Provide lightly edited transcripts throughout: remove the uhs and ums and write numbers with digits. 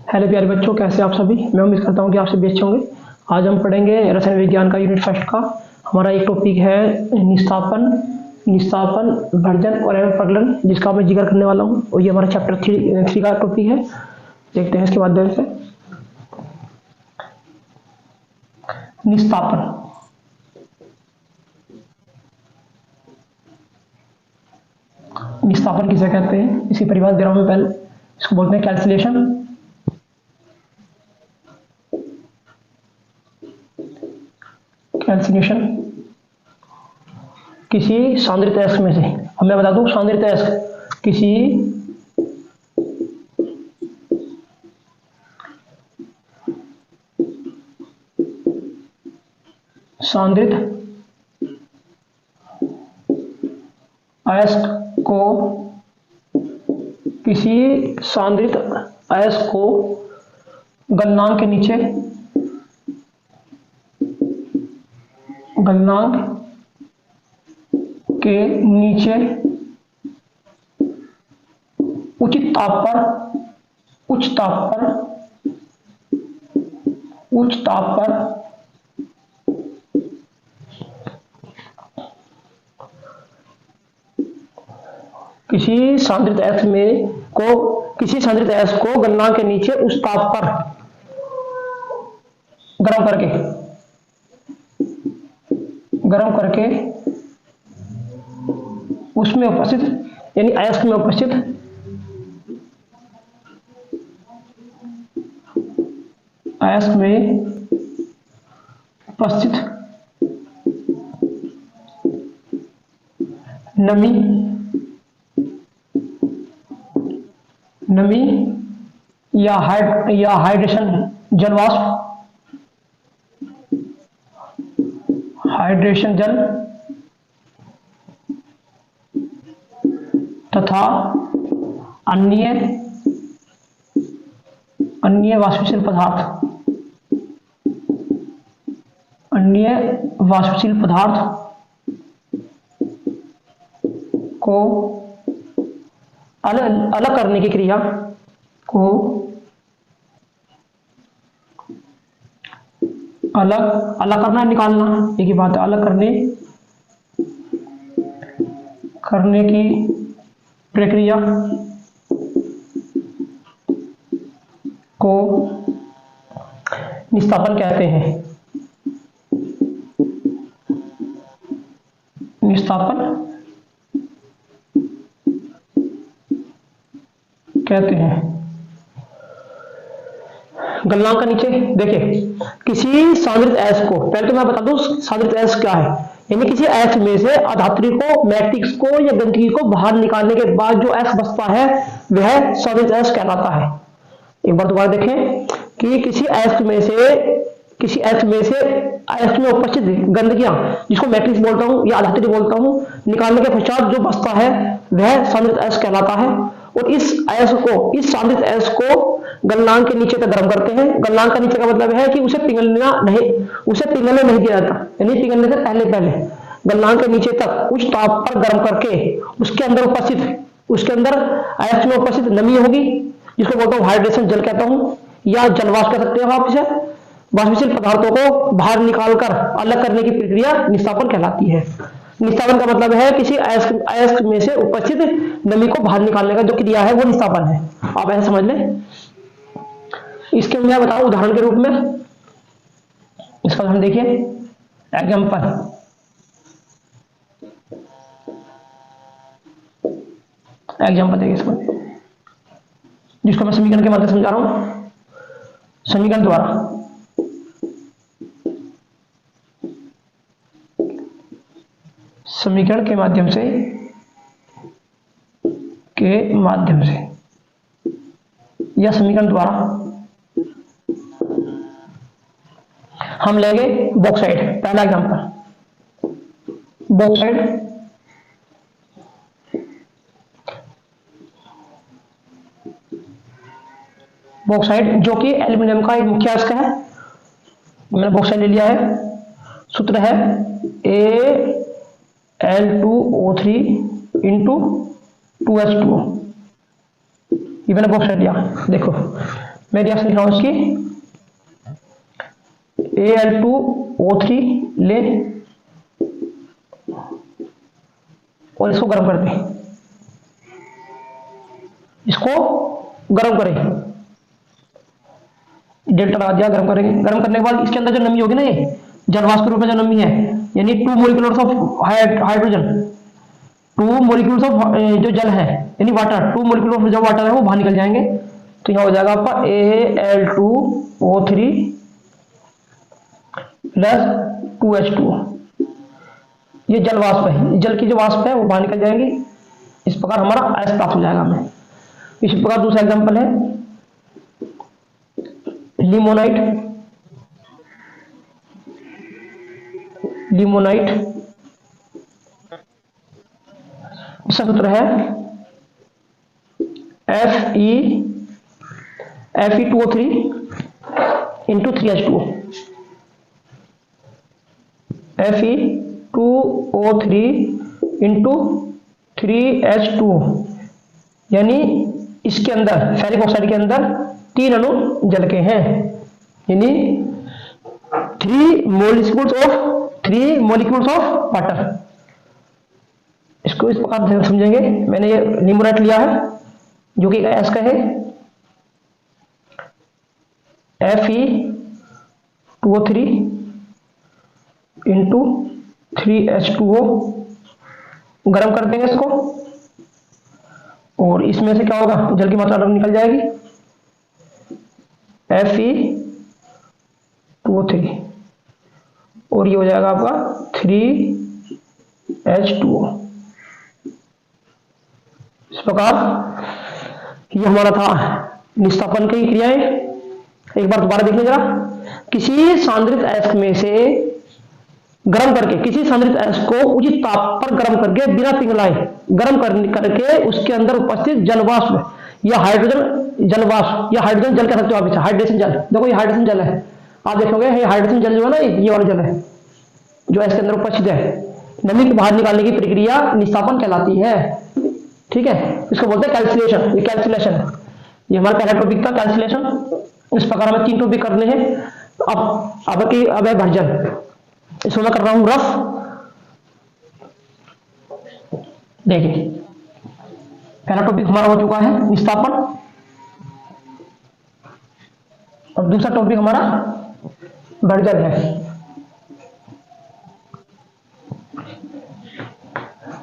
Hello प्यारे बच्चों, कैसे आप सभी। मैं उम्मीद करता हूँ कि आप सभी अच्छे होंगे। आज हम पढ़ेंगे रसायन विज्ञान का यूनिट फर्स्ट का। हमारा एक टॉपिक है निस्तापन भर्जन और एवं प्रगलन, जिसका मैं जिक्र करने वाला हूँ। और ये हमारा चैप्टर 3 का टॉपिक है। देखते हैं इसके माध्यम से। निस्तापन निस्तापन किसे कहते हैं, इसकी परिभाषा दे रहा हूं मैं। पहले इसको बोलते हैं कैल्सिलेशन। कैल्सिनेशन किसी सांद्रित अयस्क में से, अब मैं बता दूं, सांद्रित अयस्क किसी सांद्रित अयस्क को गलनांक के नीचे उच्च ताप पर किसी सांद्रित अयस्क को गलनांक के नीचे उच्च ताप पर गर्म करके उसमें उपस्थित, यानी अयस्क में उपस्थित नमी या हाइड्रेशन जल तथा अन्य वाष्पशील पदार्थ को अलग करने की क्रिया को अलग करना, निकालना, एक ही बात है। अलग करने की प्रक्रिया को निस्तापन कहते हैं। गलनांक का नीचे देखिए, किसी सांद्रित अयस्क को, पहले तो मैं बता दूं सांद्रित अयस्क क्या है। यानी किसी अयस्क में से अधात्रि को, मैट्रिक्स को या गंदगी को बाहर निकालने के बाद जो अयस्क बचता है वह सांद्रित अयस्क कहलाता है। एक बार दोबारा देखें कि किसी अयस्क में उपस्थित गंदगियां, जिसको मैट्रिक्स बोलता हूं या अधात्रि बोलता हूं, निकालने के पश्चात जो बचता है वह सांद्रित अयस्क कहलाता है। और इस सांद्रित अयस्क को गलनांक के नीचे तक गर्म करते हैं। गलनांक का नीचे का मतलब है कि उसे पिघलने नहीं दिया जाता, यानी पिघलने से पहले गलनांक के नीचे तक उच्च ताप पर गर्म करके उसके अंदर अयस्क में उपस्थित नमी होगी, जिसको बोलता हूं हाइड्रेशन जल कहता हूं, या जलवाष्प कह सकते हैं आप इसे। वाष्पशील पदार्थों को बाहर निकालकर अलग करने की प्रक्रिया निस्तापन कहलाती है। निस्तापन का मतलब है किसी अयस्क में से उपस्थित नमी को बाहर निकालने का जो क्रिया है वो निस्तापन है। आप ऐसा समझ लें। इसके मैं बताऊं उदाहरण के रूप में। इसका उदाहरण देखिए, एग्जाम्पल देखिए इसको, जिसको मैं समीकरण के माध्यम से समझा रहा हूं। समीकरण द्वारा समीकरण के माध्यम से या समीकरण द्वारा हम लेंगे बॉक्साइड। पहला एग्जांपल, बॉक्साइड जो कि एल्यूमिनियम का एक मुख्य अयस्क है। मैंने बॉक्साइड ले लिया है। सूत्र है Al2O3 × 2H2O। ये मैंने बॉक्साइड लिया। देखो मैं रिएक्शन लिख रहा हूं इसकी, Al2O3 ले और इसको गर्म कर दें, इसको गर्म करें, डेल्टा लगा दिया, गर्म करेंगे। गर्म करने के बाद इसके अंदर जो नमी होगी ना, ये जलवाष्प के रूप में जो नमी है, यानी 2 मोलिकुलर्स ऑफ हाइड्रोजन, 2 मोलिकुलर्स ऑफ जो जल है यानी वाटर, 2 मोलिकुलर ऑफ जो वाटर है वो बाहर निकल जाएंगे। तो यहाँ हो जाएगा आपका Al2O3 प्लस 2H2O। ये जल वाष्प है, जल की जो वाष्प है वो बाहर निकल जाएंगी। इस प्रकार हमारा आयस प्राप्त हो जाएगा हमें। इसी प्रकार दूसरा एग्जांपल है लिमोनाइट। लिमोनाइट इसका सूत्र है Fe2O3 into 3H2O। Fe2O3 into 3H2O, यानी इसके अंदर फेरिक ऑक्साइड के अंदर 3 अणु जल के हैं, यानी 3 मोलिक्यूल्स ऑफ वाटर। इसको इस प्रकार से समझेंगे। मैंने ये लिमोनाइट लिया है जो कि गैस का है, Fe2O3 इंटू 3H2O, गर्म कर देंगे इसको और इसमें से क्या होगा, जल की मात्रा निकल जाएगी, Fe2O3 और ये हो जाएगा आपका 3H2O। इस प्रकार ये हमारा था निस्तापन की क्रियाएं। एक बार दोबारा देखिए जरा। किसी सांद्रित अयस्क में से गर्म करके, किसी सांद्रित अयस्क को उचित ताप पर गर्म करके बिना पिघलाए गर्म करके उसके अंदर उपस्थित जलवाष्प या हाइड्रोजन जलवाष्प या हाइड्रोजन जल कह सकते हो आप इसे, हाइड्रेशन जल। देखो ये हाइड्रेशन जल है, आप देखोगे ये हाइड्रोजन जल जो है ना, ये वाला जल है जो इसके अंदर उपस्थित है। नमी को बाहर निकालने की प्रक्रिया निस्तापन कहलाती है। ठीक है, इसको बोलते हैं कैल्सिलेशन। ये कैल्सिलेशन है, ये हमारा पहला टॉपिक था कैल्सिलेशन। इस प्रकार हमें 3 टॉपिक करने हैं। अब है भर्जन, इसको मैं कर रहा हूं रफ। देखिए पहला टॉपिक हमारा हो चुका है निस्तापन, और दूसरा टॉपिक हमारा भर्जन है।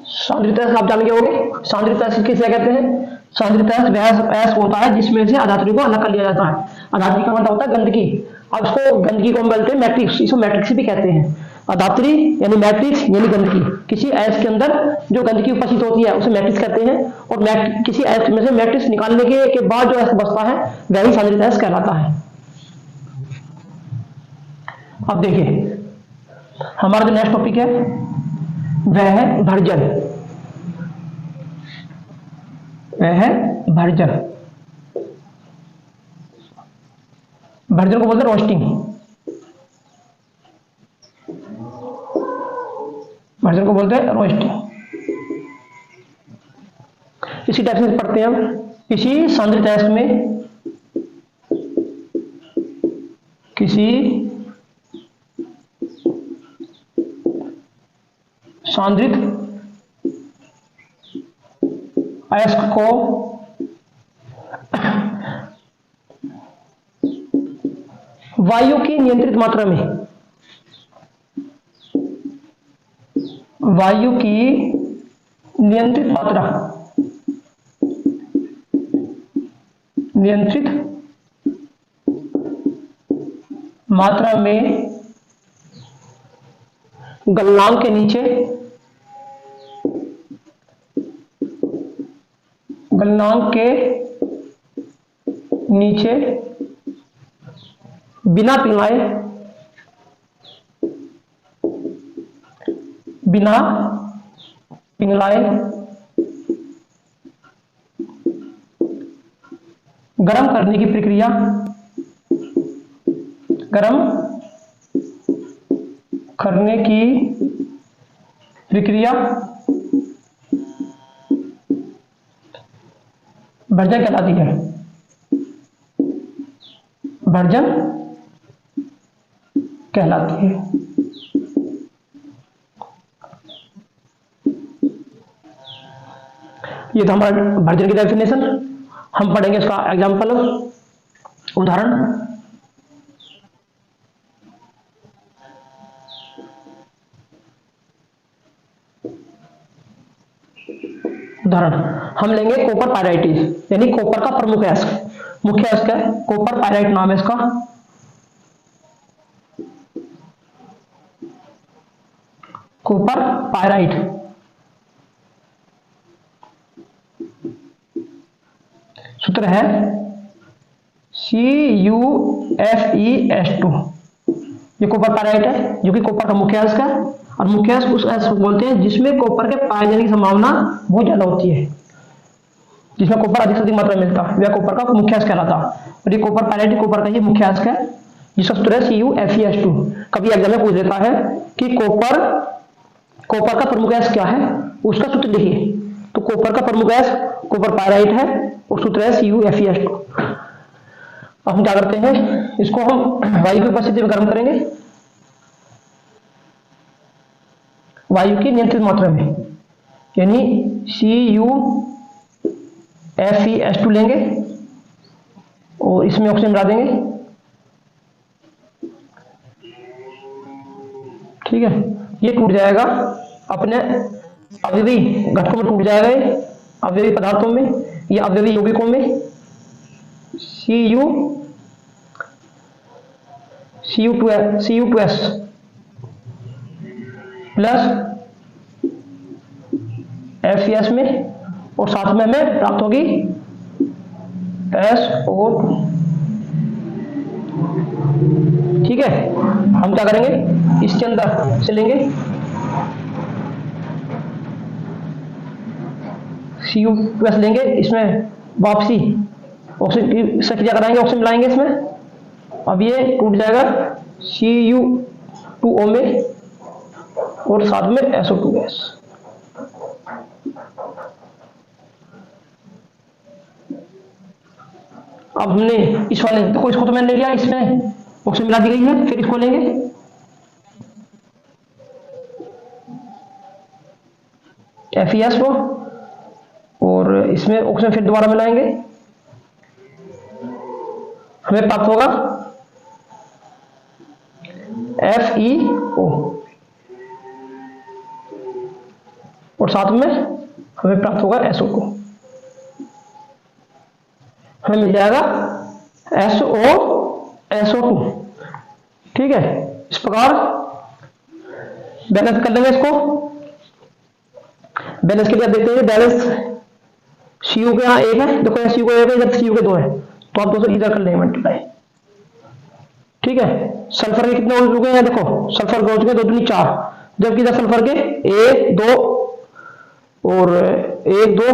सांद्रित अयस्क आप जान गए होंगे। सांद्रित अयस्क किसे कहते हैं? सांद्रित अयस्क वह अयस्क होता है जिसमें से अधातु को अलग कर लिया जाता है। अधातु का मतलब होता है गंदगी। अब इसको गंदगी को हम बोलते हैं मैट्रिक्स, इसको मैट्रिक्स भी कहते हैं। अधातु यानी मैट्रिक्स यानी गंदगी। किसी अयस्क के अंदर जो गंदगी उपस्थित होती है उसे मैट्रिक्स कहते हैं, और किसी अयस्क में से मैट्रिक्स निकालने के बाद जो अयस्क बचता है वही सांद्रित अयस्क कहलाता है। अब देखिए हमारा जो नेक्स्ट टॉपिक है वह है भर्जन। वह है भर्जन। भर्जन को बोलते हैं रोस्टिंग। भर्जन को बोलते हैं रोस्टिंग। इसी टाइप से पढ़ते हैं हम। किसी सांद्रित अयस्क में, किसी सांद्रित अयस्क को वायु की नियंत्रित मात्रा में, वायु की नियंत्रित मात्रा में गलनांक के नीचे, बिना पिघलाए गर्म करने की प्रक्रिया, भर्जन कहलाती है। वर्जन कहलाती है। ये तो हमारा वर्जन की डेफिनेशन। हम पढ़ेंगे इसका एग्जाम्पल, उदाहरण। उदाहरण हम लेंगे कॉपर पायराइट, यानी कॉपर का प्रमुख अयस्क। मुख्य अयस्क है कॉपर पायराइट, नाम है इसका। कॉपर पायराइट, सूत्र है CuFeS2। ये कॉपर पायराइट है जो कि कॉपर का मुख्य अयस्क है, और मुख्य अयस्क उस अयस्क को बोलते हैं जिसमें कॉपर के पाए जाने की संभावना बहुत ज्यादा होती है, जिसमें कॉपर अधिक से अधिक मात्रा में मिलता है, वह कॉपर का मुख्य अयस्क कहलाता है। और ये कॉपर पायराइट कॉपर का ही मुख्य अयस्क है, जिसका सूत्र है CuFeS2। कभी एग्जाम में पूछ देता है कि कॉपर का प्रमुख अयस्क क्या है, उसका सूत्र लिखिए। तो कॉपर का प्रमुख अयस्क कॉपर पायराइट है और सूत्र है CuFeS2। अब हम क्या करते हैं, इसको हम वायु की उपस्थिति में गर्म करेंगे, वायु की नियंत्रित मात्रा में, यानी CuFeS2 लेंगे और इसमें ऑक्सीजन मिला देंगे। ठीक है, ये टूट जाएगा अपने अवयवी घटकों में, टूट जाएगा ये अवयवी पदार्थों में, ये अवयवी यौगिकों में। Cu2S प्लस Fes में, और साथ में हमें प्राप्त होगी SO2। ठीक है, हम क्या करेंगे, इसके अंदर से लेंगे Cu2S लेंगे, इसमें वापसी ऑक्सीजन से क्रिया कराएंगे, ऑक्सीजन मिलाएंगे इसमें। अब ये टूट जाएगा Cu2O में और साथ में SO2S। अब हमने इस वाले, देखो इसको तो मैंने ले लिया, इसमें ऑक्सीजन मिला दी गई है, फिर इसको लेंगे FeS को, और इसमें ऑक्सीजन फिर दोबारा मिलाएंगे, हमें प्राप्त होगा FeO, और साथ में हमें प्राप्त होगा SO2। हमें मिल जाएगा SO2। ठीक है, इस प्रकार बैलेंस कर लेंगे इसको। बैलेंस के लिए आप देखते हैं बैलेंस Cu के यहाँ 1 है, देखो यहाँ Cu का 1 है, इधर Cu के 2 है, तो आप 2 से इधर कर लेंगे मल्टीप्लाई। ठीक है, सल्फर के कितने हो चुके हैं, देखो सल्फर के हो चुके हैं 2 दूनी 4, जबकि इधर सल्फर के 1 2 और 1 2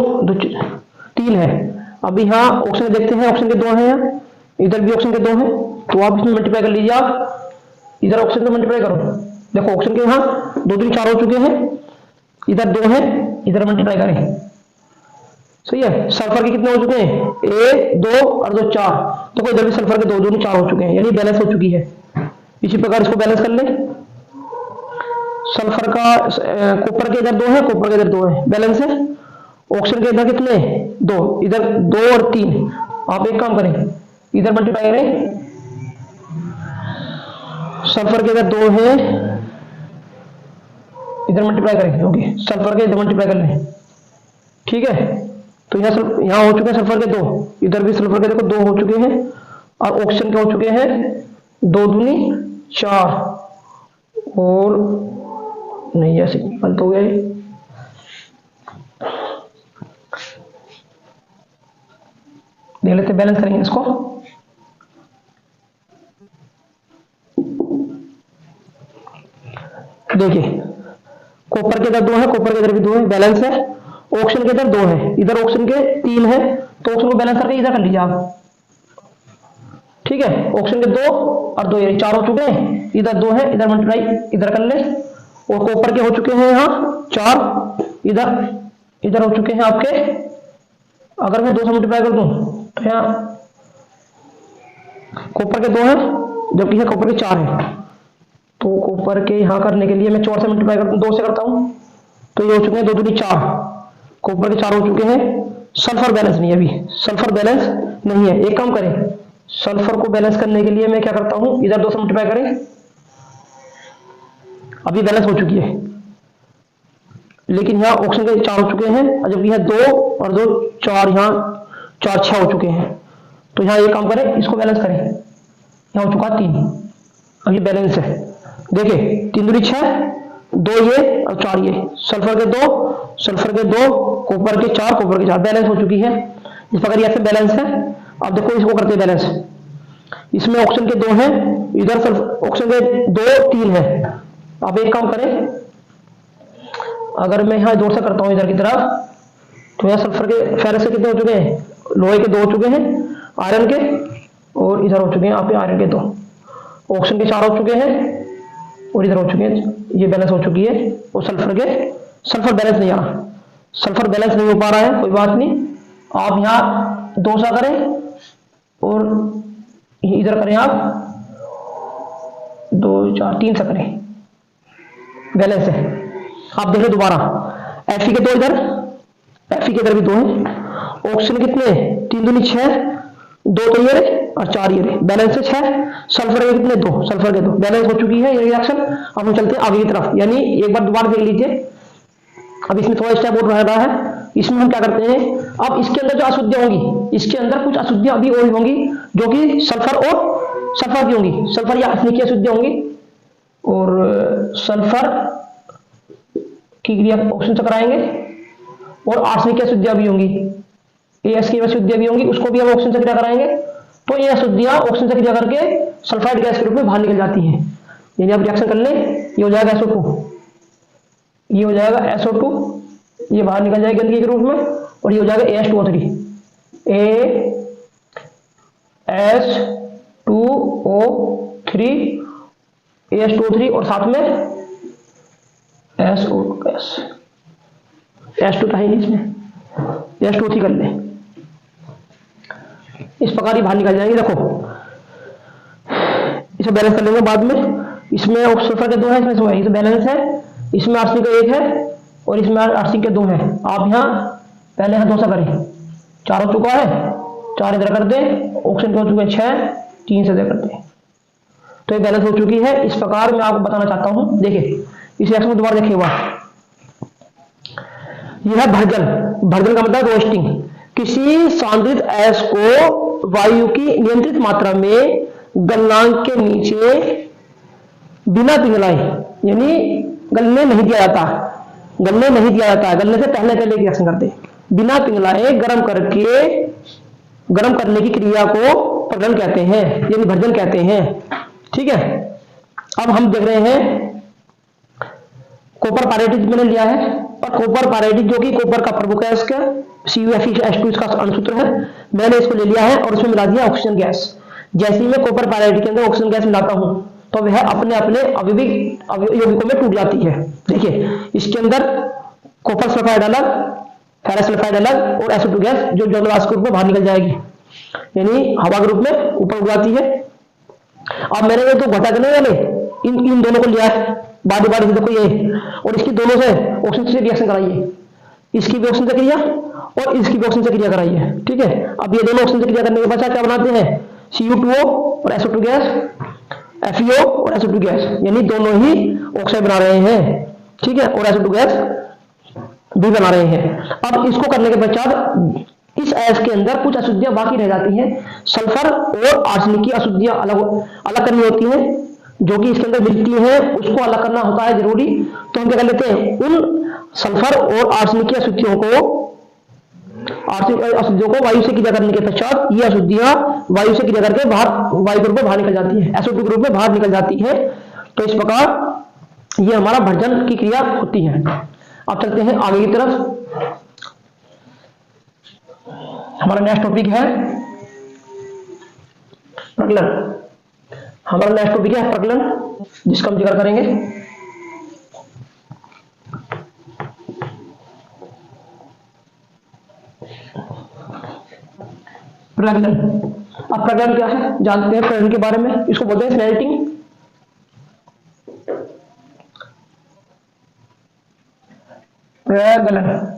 3 है। अब यहाँ ऑक्सीजन देखते हैं, ऑक्सीजन के 2 हैं, इधर भी ऑक्सीजन के 2 हैं, तो आप इसमें मल्टीप्लाई कर लीजिए। आप इधर ऑक्सीजन में मल्टीप्लाई करो, देखो ऑक्सीजन के यहाँ 2 दूनी 4 हो चुके हैं, इधर 2 है, इधर मल्टीप्लाई करें। सही है, सल्फर के कितने हो चुके हैं, 1 2 और 2 4, तो इधर भी सल्फर के 2 दूनी 4 हो चुके हैं, यानी बैलेंस हो चुकी है। इसी प्रकार इसको बैलेंस कर ले। सल्फर का कॉपर के इधर 2 है, कॉपर के इधर 2 है, बैलेंस है। ऑक्सीजन के इधर कितने 2, इधर 2 और 3, आप एक काम करें इधर मल्टीप्लाई करें, सल्फर के इधर 2 है, इधर मल्टीप्लाई करें, क्योंकि सल्फर के इधर मल्टीप्लाई कर लें। ठीक है, तो यहाँ हो चुके हैं सल्फर के 2, इधर भी सल्फर के देखो 2 हो चुके हैं, और ऑक्सीजन के हो चुके हैं 2 दूनी 4, और नहीं ऐसे गलत हो गया, देख लेते बैलेंस करेंगे इसको। देखिए कॉपर के इधर 2 है, कॉपर के इधर भी 2 है, बैलेंस है। ऑक्सीजन के इधर 2 है, इधर ऑक्सीजन के 3 है, तो ऑक्सीजन को बैलेंस करके इधर कर लीजिए आप। ठीक है, ऑक्सीजन के 2 और 2 ये 4 हो चुके हैं, इधर 2 है, इधर मल्टीप्लाई इधर कर ले, और कॉपर के हो चुके हैं यहाँ 4, इधर हो चुके हैं आपके, अगर मैं 2 से मल्टीप्लाई कर दूं तो यहाँ कॉपर के 2 हैं जबकि है कॉपर के 4 हैं। तो कॉपर के यहाँ करने के लिए मैं 4 से मल्टीप्लाई करता हूँ, 2 से करता हूँ, तो ये हो चुके हैं 2 दूनी 4, कॉपर के 4 हो चुके हैं। सल्फर बैलेंस नहीं है, अभी सल्फर बैलेंस नहीं है। एक काम करें, सल्फर को बैलेंस करने के लिए मैं क्या करता हूँ, इधर 2 से मल्टीप्लाई करें, अभी बैलेंस हो चुकी है। लेकिन यहाँ ऑक्सीजन के 4 हो चुके हैं, और जबकि है 2 और 2 4, यहाँ 4 6 हो चुके हैं। तो यहाँ एक काम करें, इसको बैलेंस करें, यहाँ हो चुका 3, अब ये बैलेंस है। देखिए 3 दूनी 6, 2 ये और 4 ये, सल्फर के 2, सल्फर के 2, कॉपर के 4, कॉपर के 4, बैलेंस हो चुकी है। इस प्रकार ये ऐसे बैलेंस है। अब देखो इसको करते हैं बैलेंस, इसमें ऑक्सीजन के 2 हैं, इधर ऑक्सीजन के 2 3 है। अब एक काम करें, अगर मैं यहाँ 2 से करता हूँ इधर की तरफ, तो यहाँ सल्फर के फेरस के कितने हो चुके हैं, लोहे के 2 हो चुके हैं, आयरन के, और इधर हो चुके हैं आप आयरन के 2, ऑक्सीजन के 4 हो चुके हैं, और इधर हो चुके हैं, ये बैलेंस हो चुकी है। और सल्फर बैलेंस नहीं आ रहा, सल्फर बैलेंस नहीं हो पा रहा है, कोई बात नहीं। आप यहाँ 2 सा करें और इधर करें आप 2 4 3 सा करें, बैलेंस है। आप देख लो दोबारा, Fe के 2 इधर, Fe के इधर भी 2 है, ऑक्सीजन कितने 3 दूनी 6, 2 तो ये और 4 ये, बैलेंस है 6, सल्फर के कितने 2, सल्फर के 2, बैलेंस हो चुकी है ये रिएक्शन। अब हम चलते हैं आगे की तरफ, यानी एक बार दोबारा देख लीजिए। अब इसमें थोड़ा स्टेप और रह रहा है, इसमें हम क्या करते हैं, अब इसके अंदर जो अशुद्धियां होंगी, इसके अंदर कुछ अशुद्धियां अभी और होंगी जो कि सल्फर की होंगी, सल्फर या आर्सेनिक की अशुद्धियां होंगी। और सल्फर की क्रिया ऑक्सीजन से कराएंगे, और आर्सेनिक की अशुद्धियां भी होंगी, एएस की अशुद्धियां भी होंगी, उसको भी हम ऑक्सीजन से क्रिया कराएंगे। तो ये अशुद्धियां ऑक्सीजन से क्रिया करके सल्फाइड गैस के रूप में बाहर निकल जाती हैं। यानी आप रिएक्शन कर लें, ये हो जाएगा SO2, ये हो जाएगा SO2, ये बाहर निकल जाएगी गंदगी के रूप में, और ये हो जाएगा AS2O3, AS2O3 और साथ में SO2 गैस, S2 है नहीं इसमें, S2O3 कर लें। इस प्रकार ही बाहर निकल जाएंगे। देखो इसे बैलेंस कर लेंगे बाद में। इसमें सल्फर के 2 है, इसमें ये तो बैलेंस है, इसमें आर्सेनिक का 1 है और इसमें आर्सेनिक के 2 हैं। आप यहाँ पहले यहाँ 2 सा करें, 4 हो चुका है, 4 इधर कर दें, ऑक्सीजन के हो चुके हैं 6, 3 से इधर कर दें, तो ये बैलेंस हो चुकी है। इस प्रकार मैं आपको बताना चाहता हूँ। देखिए इस रिएक्शन को दोबारा देखिए, यह है भर्जन का मतलब रोस्टिंग। किसी सांद्रित ऐश को वायु की नियंत्रित मात्रा में गलनांक के नीचे बिना पिघलाए, यानी गलने नहीं दिया जाता, गलने से पहले रिएक्शन करते हैं, बिना पिघलाए गर्म करने की क्रिया को प्रज्वलन कहते हैं, यानी भर्जन कहते हैं। ठीक है, अब हम देख रहे हैं कॉपर पायरेटिक मैंने लिया है, और कॉपर पायरेटिक जो कि कॉपर का प्रमुख है, इसका CuFeH2 इसका अनुसूत्र है, मैंने इसको ले लिया है और उसमें मिला दिया ऑक्सीजन गैस। जैसे ही मैं कॉपर पायरेटिक के अंदर ऑक्सीजन गैस मिलाता हूं तो वह अपने यौगिकों में टूट जाती है। देखिए इसके अंदर कॉपर सल्फाइड अलग, फेरस सल्फाइड अलग, और SO2 गैस जो जलवाष्प के रूप में बाहर निकल जाएगी, यानी हवा के रूप में ऊपर उड़ जाती है। अब मैंने ये तो घटा करने वाले इन दोनों को लिया है बारी से, देखो ये, और इसकी दोनों से ऑक्सीजन से रिएक्शन कराइए, इसकी भी ऑक्सीजन से क्रिया और इसकी भी ऑक्सीजन से क्रिया कराइए। ठीक है, अब ये दोनों ऑक्सीजन से क्रिया करने के बाद क्या बनाते हैं, Cu2O और SO2 गैस, FeO और SO2 गैस, यानी दोनों ही ऑक्साइड बना रहे हैं। ठीक है, और SO2 गैस भी बना रहे हैं। अब इसको करने के पश्चात इस ऐश के अंदर कुछ अशुद्धियां बाकी रह जाती हैं, सल्फर और आर्सेनिक की अशुद्धियां अलग करनी होती हैं, जो कि इसके अंदर मिलती हैं, उसको अलग करना होता है जरूरी। तो हम क्या कर लेते हैं, उन सल्फर और आर्सेनिक की अशुद्धियों को वायु से क्रिया करने के पश्चात ये अशुद्धियां वायु से क्रिया करके वायु के रूप में बाहर निकल जाती है, SO2 के रूप में बाहर निकल जाती है। तो इस प्रकार ये हमारा भर्जन की क्रिया होती है। अब चलते हैं आगे की तरफ। हमारा नेक्स्ट टॉपिक है प्रज्वलन। हमारा नेक्स्ट टॉपिक है प्रज्वलन, जिसका हम जिक्र करेंगे। प्रज्वलन अब प्रगलन क्या है जानते हैं। प्रगलन के बारे में, इसको बोलते हैं स्मेल्टिंग। प्रगलन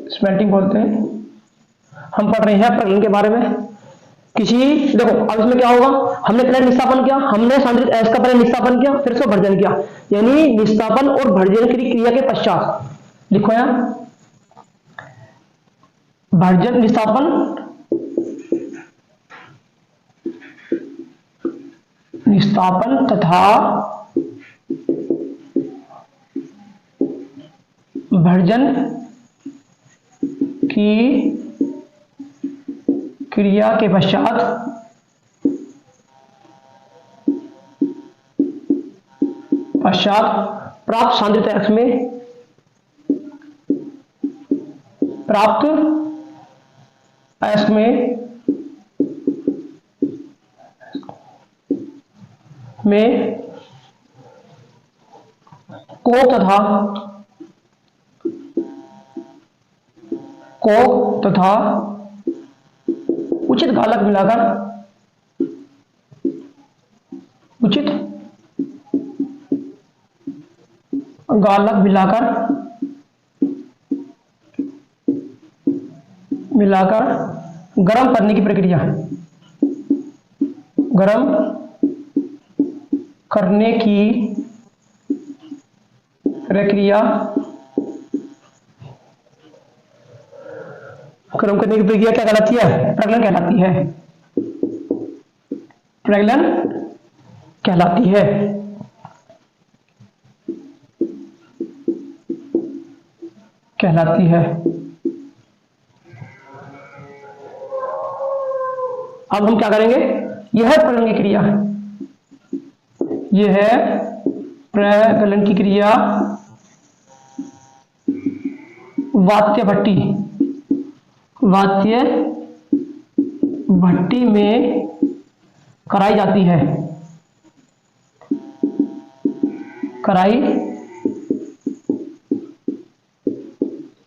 स्मेल्टिंग बोलते हैं। हम पढ़ रहे हैं प्रगलन के बारे में। किसी देखो अब इसमें क्या होगा, हमने पहले निस्तापन किया, हमने सांद्रित एस का पहले निस्तापन किया, फिर उसको भर्जन किया, यानी निस्तापन और भर्जन की क्रिया के पश्चात लिखो यहां भर्जन निस्तापन तथा भर्जन की क्रिया के पश्चात प्राप्त सांद्रित एक्स में कोक तथा उचित गालक मिलाकर गर्म करने की प्रक्रिया क्या कहलाती है? प्रगलन कहलाती है। प्रगलन कहलाती है। अब हम क्या करेंगे, यह है प्रगलन की क्रिया, यह है प्रगलन की क्रिया वात्य भट्टी में कराई जाती है।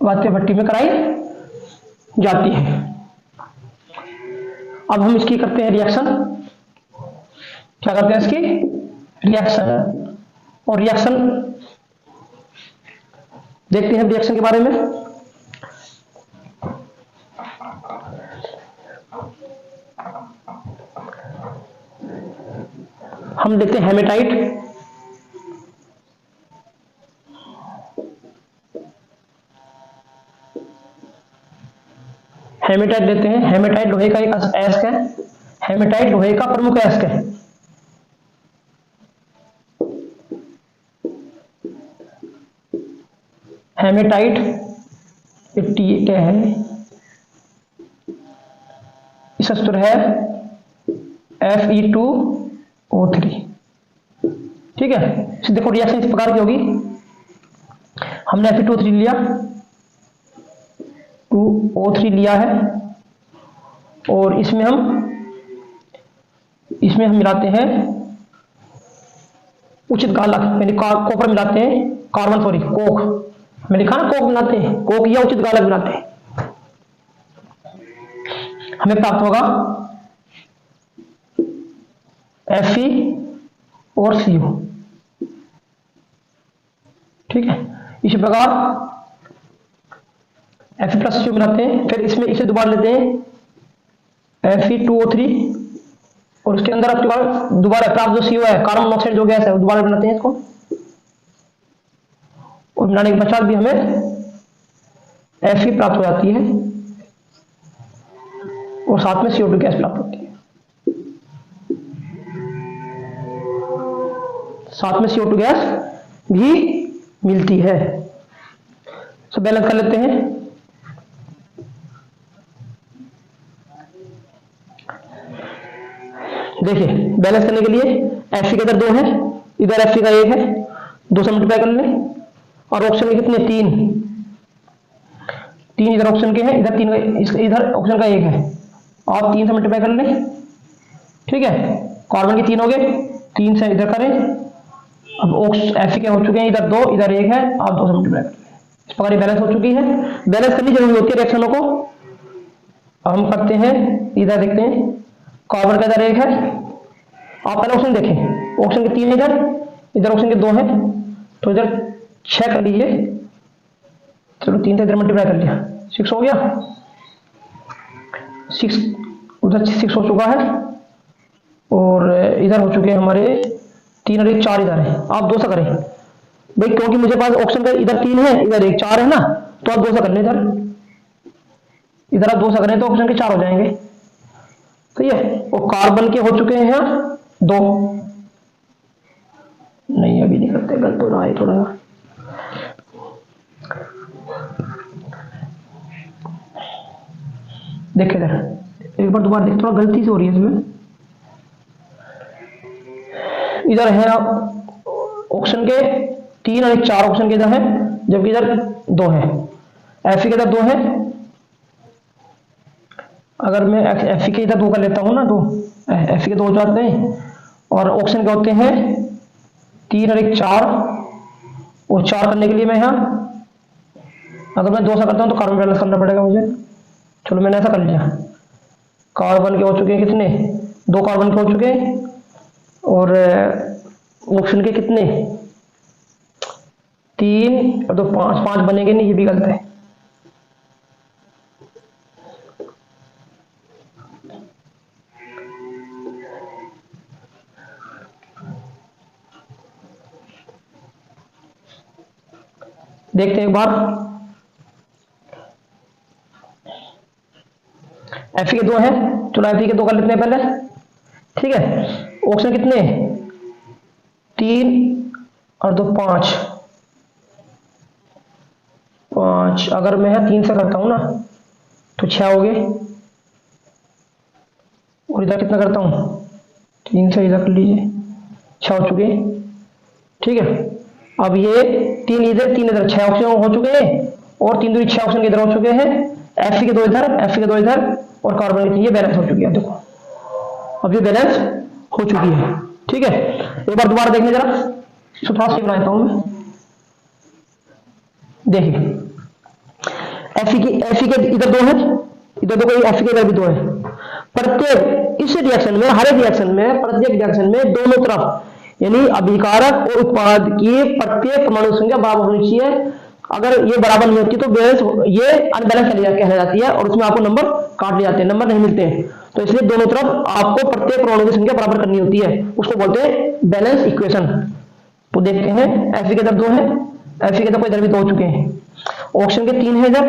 वात्य भट्टी में कराई जाती है। अब हम इसकी करते हैं रिएक्शन। क्या करते हैं इसकी? रिएक्शन। और रिएक्शन देखते हैं रिएक्शन के बारे में। हम लेते हैं हेमेटाइट। हेमेटाइट लेते हैं। हेमेटाइट लोहे का एक अयस्क है। हेमेटाइट लोहे का प्रमुख अयस्क है। हेमेटाइट क्या है? इसका सूत्र है Fe2O3। ठीक है, देखो रिएक्शन इस प्रकार की होगी। हमने Fe2O3 लिया, 2O3 लिया है, और इसमें हम मिलाते हैं उचित गालक, यानी कॉपर मिलाते हैं, कार्बन सॉरी कोक, मैं लिखा ना कोक मिलाते हैं, कोक या उचित गालक मिलाते हैं। हमें प्राप्त होगा Fe और CO। ठीक है, इसी प्रकार Fe प्लस CO मिलाते हैं, फिर इसमें इसे दोबारा लेते हैं Fe2O3, और उसके अंदर आपके पास दोबारा प्राप्त जो CO है, कार्बन मोनोऑक्साइड जो गैस है, वो दोबारा बनाते हैं इसको, और बनाने के पश्चात भी हमें Fe प्राप्त हो जाती है, और साथ में CO2 गैस प्राप्त होती है। साथ में CO2 गैस भी मिलती है। सब बैलेंस कर लेते हैं। देखिए बैलेंस करने के लिए Fe के इधर 2 है, इधर Fe का 1 है, 2 से मल्टीप्लाई कर लें, और ऑप्शन के कितने? 3 इधर ऑप्शन के हैं, इधर 3 इधर ऑप्शन का 1 है, आप 3 से मल्टीप्लाई कर लें। ठीक है, कार्बन के 3 हो गए, 3 से इधर करें अब एफ के हो चुके हैं, इधर 2 इधर 1 है, आप 2 से मल्टीप्लाई कर लें। इस प्रकार ये बैलेंस हो चुकी है। बैलेंस करनी जरूरी होती है रिएक्शनों को। हम करते हैं, इधर देखते हैं कार्बन का इधर 1 है, आप पहले ऑप्शन देखें, ऑप्शन के 3 है इधर, इधर ऑप्शन के 2 है, तो इधर 6 कर लीजिए। चलो 3 से इधर मल्टीप्लाई कर लिया, 6 हो गया, 6 उधर 6 हो चुका है, और इधर हो चुके हैं हमारे 3 और 1 4 इधर है। आप 2 से करें भाई, क्योंकि मुझे पास ऑप्शन का इधर 3 है, इधर 1 4 है ना, तो आप 2 से कर लें। इधर आप 2 से करें तो ऑप्शन के 4 हो जाएंगे, सही है। और कार्बन के हो चुके हैं यहाँ 2, नहीं अभी नहीं करते, गलत हो रहा है थोड़ा सा। देखिए इधर एक बार दोबारा देख, थोड़ा गलती से हो रही है इसमें। इधर है ऑप्शन के 3 और 1 4 ऑप्शन के इधर है, जबकि इधर 2 है। एफ के इधर 2 है, अगर मैं एफ के इधर 2 कर लेता हूँ ना, तो एफ के 2 हो जाते हैं, और ऑप्शन के होते हैं 3 और 1 4, और 4 करने के लिए मैं यहाँ अगर मैं 2 से करता हूँ तो कार्बन बैलेंस करना पड़ेगा मुझे। चलो मैंने ऐसा कर लिया, कार्बन के हो चुके हैं कितने, 2 कार्बन के हो चुके हैं, और ऑप्शन के कितने 3 और 2 5 5 बनेंगे नहीं, ये भी गलत है। देखते हैं एक बार, एफ के 2 है, चलो एफ के 2 कर लेते हैं पहले, ठीक है। ऑप्शन कितने 3 और 2 5 5, अगर मैं 3 से करता हूं ना तो 6 हो गए, और इधर कितना करता हूं 3 से इधर कर लीजिए, 6 हो चुके, ठीक है। अब ये 3 इधर 3 इधर 6 ऑप्शन हो चुके हैं, और 3 दूनी 6 ऑप्शन इधर हो चुके हैं, एफ के 2 इधर, एफ के 2 इधर, और कार्बन की ये बैलेंस हो चुकी है। देखो अब ये बैलेंस हो चुकी है, ठीक है। एक बार दोबारा देखने जरा, इसको थोड़ा सी बनाता हूं मैं, देखिए एफ के इधर 2 है, इधर 2 एफ के इधर भी 2 है। प्रत्येक इस रिएक्शन में, हर एक रिएक्शन में, प्रत्येक रिएक्शन में दोनों तरफ यानी अभिकारक और उत्पाद की प्रत्येक परमाणु संख्या बराबर होनी चाहिए। अगर ये बराबर नहीं होती तो बैलेंस, ये अनबैलेंस कहलाती है, और उसमें आपको नंबर काट लिए जाते हैं, नंबर नहीं मिलते हैं। तो इसलिए दोनों तरफ आपको प्रत्येक परमाणु की संख्या बराबर करनी होती है, उसको बोलते हैं बैलेंस इक्वेशन। तो देखते हैं एफ के इधर 2 है, एफ के इधर भी 2 हो चुके हैं, ऑप्शन के 3 है, इधर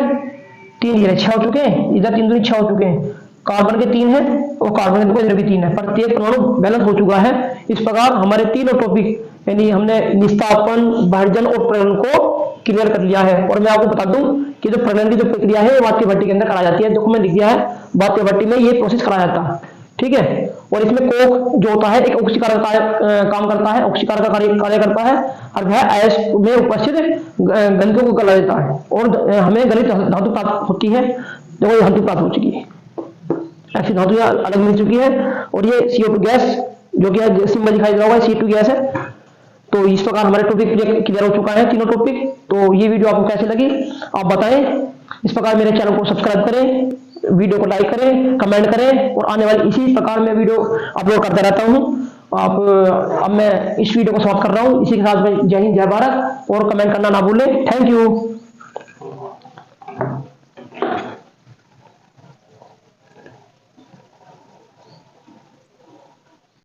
3 इधर 6 हो चुके हैं, इधर 3 दूनी 6 हो चुके हैं, कार्बन के 3 है, और कार्बन के इधर भी 3 है, प्रत्येक परमाणु बैलेंस हो चुका है। इस प्रकार हमारे तीनों टॉपिक यानी हमने निस्तापन, विभाजन और प्रजनन को क्लियर कर लिया है। और मैं आपको बता दूं कि जो प्रजनन की जो प्रक्रिया है वो वात्य भट्टी के अंदर कराई जाती है, डॉक्यूमेंट लिख दिया है, वात्य भट्टी में ये प्रोसेस कराया जाता है, ठीक है। और इसमें कोक जो होता है एक ऑक्सीकार का काम करता है, ऑक्सीकार का कार्य करता है, और वह अयस्क में उपस्थित गंधकों को गला देता है, और हमें गलित धातु प्राप्त होती है, जो ये धातु प्राप्त हो चुकी है, ऐसी धातु अलग मिल चुकी है। और ये CO2 गैस जो कि सिंबल दिखाई दे रहा होगा, C2 गैस है। तो इस प्रकार हमारे टॉपिक क्लियर हो चुका है, तीनों टॉपिक। तो ये वीडियो आपको कैसी लगी आप बताएं। इस प्रकार मेरे चैनल को सब्सक्राइब करें, वीडियो को लाइक करें, कमेंट करें, और आने वाली इसी प्रकार मैं वीडियो अपलोड करता रहता हूं। अब मैं इस वीडियो को समाप्त कर रहा हूं। इसी के साथ में जय हिंद, जय भारत, और कमेंट करना ना भूलें। Thank you.